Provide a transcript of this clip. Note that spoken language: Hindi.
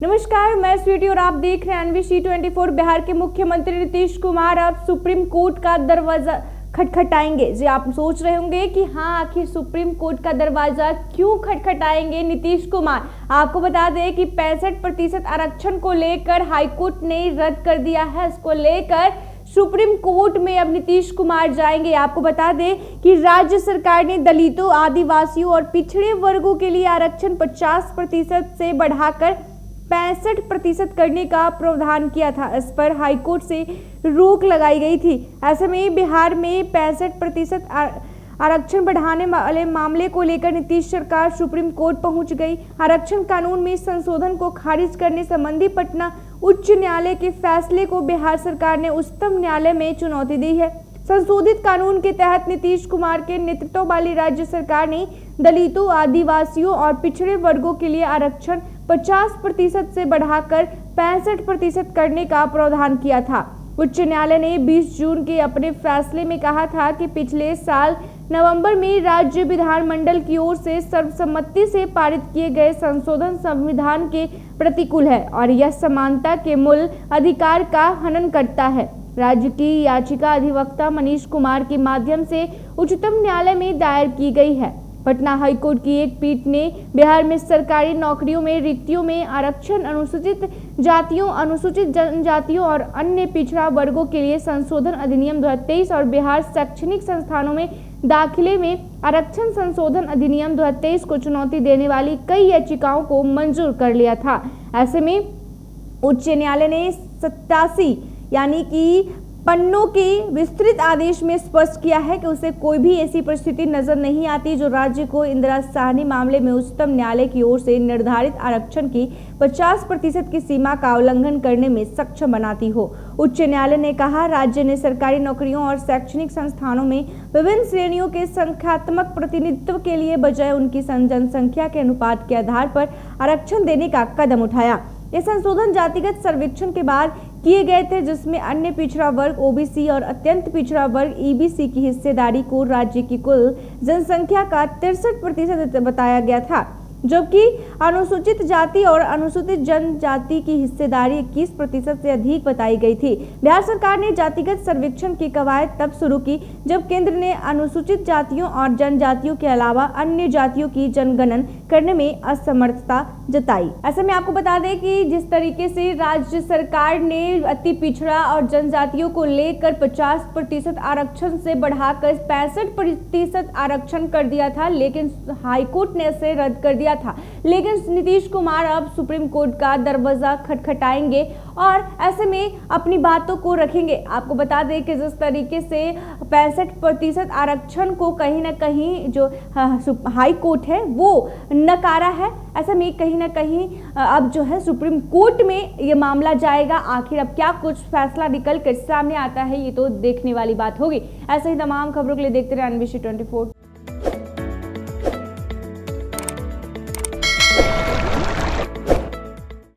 नमस्कार, मैं स्वीटी और आप देख रहे हैं एनवीसी 24। बिहार के मुख्यमंत्री नीतीश कुमार अब सुप्रीम कोर्ट का दरवाजा खटखटाएंगे। जी, आप सोच रहे होंगे कि हाँ, आखिर सुप्रीम कोर्ट का दरवाजा क्यों खटखटाएंगे नीतीश कुमार। आपको बता दें कि 65% आरक्षण को लेकर हाईकोर्ट ने रद्द कर दिया है। इसको लेकर सुप्रीम कोर्ट में अब नीतीश कुमार जाएंगे। आपको बता दें कि राज्य सरकार ने दलितों, आदिवासियों और पिछड़े वर्गों के लिए आरक्षण 50% से बढ़ाकर 65% करने का प्रावधान किया था। इस पर हाईकोर्ट से रोक लगाई गई थी। ऐसे में बिहार में 65% आरक्षण बढ़ाने वाले मामले को लेकर नीतीश सरकार सुप्रीम कोर्ट पहुंच गई। आरक्षण कानून में संशोधन को खारिज करने संबंधी पटना उच्च न्यायालय के फैसले को बिहार सरकार ने उच्चतम न्यायालय में चुनौती दी है। संशोधित कानून के तहत नीतीश कुमार के नेतृत्व वाली राज्य सरकार ने दलितों, आदिवासियों और पिछड़े वर्गों के लिए आरक्षण 50% से बढ़ाकर 65% करने का प्रावधान किया था। उच्च न्यायालय ने 20 जून के अपने फैसले में कहा था कि पिछले साल नवंबर में राज्य विधानमंडल की ओर से सर्वसम्मति से पारित किए गए संशोधन संविधान के प्रतिकूल है और यह समानता के मूल अधिकार का हनन करता है। राज्य की याचिका अधिवक्ता मनीष कुमार के माध्यम से उच्चतम न्यायालय में दायर की गई है। पटना हाईकोर्ट की एक पीठ ने बिहार में सरकारी नौकरियों में रिक्तियों में आरक्षण अनुसूचित जातियों, अनुसूचित जनजातियों और अन्य पिछड़ा वर्गों के लिए संशोधन अधिनियम 2023 और बिहार शैक्षणिक संस्थानों में दाखिले में आरक्षण संशोधन अधिनियम 2023 को चुनौती देने वाली कई याचिकाओं को मंजूर कर लिया था। ऐसे में उच्च न्यायालय ने 87 यानी कि पन्नों के विस्तृत आदेश में स्पष्ट किया है कि उसे कोई भी ऐसी परिस्थिति नजर नहीं आती जो राज्य को इंदिरा साहनी मामले में उच्चतम न्यायालय की ओर से निर्धारित आरक्षण की 50% की सीमा का उल्लंघन करने में सक्षम बनाती हो। उच्च न्यायालय ने कहा, राज्य ने सरकारी नौकरियों और शैक्षणिक संस्थानों में विभिन्न श्रेणियों के संख्यात्मक प्रतिनिधित्व के लिए बजाय उनकी जनसंख्या के अनुपात के आधार पर आरक्षण देने का कदम उठाया। ये संशोधन जातिगत सर्वेक्षण के बाद किए गए थे, जिसमें अन्य पिछड़ा वर्ग ओबीसी और अत्यंत पिछड़ा वर्ग ईबीसी की हिस्सेदारी को राज्य की कुल जनसंख्या का 63% बताया गया था, जबकि अनुसूचित जाति और अनुसूचित जनजाति की हिस्सेदारी 21% से अधिक बताई गई थी। बिहार सरकार ने जातिगत सर्वेक्षण की कवायद तब शुरू की जब केंद्र ने अनुसूचित जातियों और जनजातियों के अलावा अन्य जातियों की जनगणना करने में असमर्थता जताई। ऐसे में आपको बता दें कि जिस तरीके से राज्य सरकार ने अति पिछड़ा और जनजातियों को लेकर 50% आरक्षण से बढ़ाकर 65% आरक्षण कर दिया था, लेकिन हाईकोर्ट ने इसे रद्द कर दिया था। लेकिन नीतीश कुमार अब सुप्रीम कोर्ट का दरवाजा खटखटाएंगे और ऐसे में अपनी बातों को रखेंगे। आपको बता दें कि जिस तरीके से 65% आरक्षण को कहीं ना कहीं जो हाई कोर्ट है वो नकारा है, ऐसे में कहीं ना कहीं अब जो है सुप्रीम कोर्ट में ये मामला जाएगा। आखिर अब क्या कुछ फैसला निकल कर सामने आता है, ये तो देखने वाली बात होगी। ऐसे ही तमाम खबरों के लिए देखते रहे एनवीसी 24।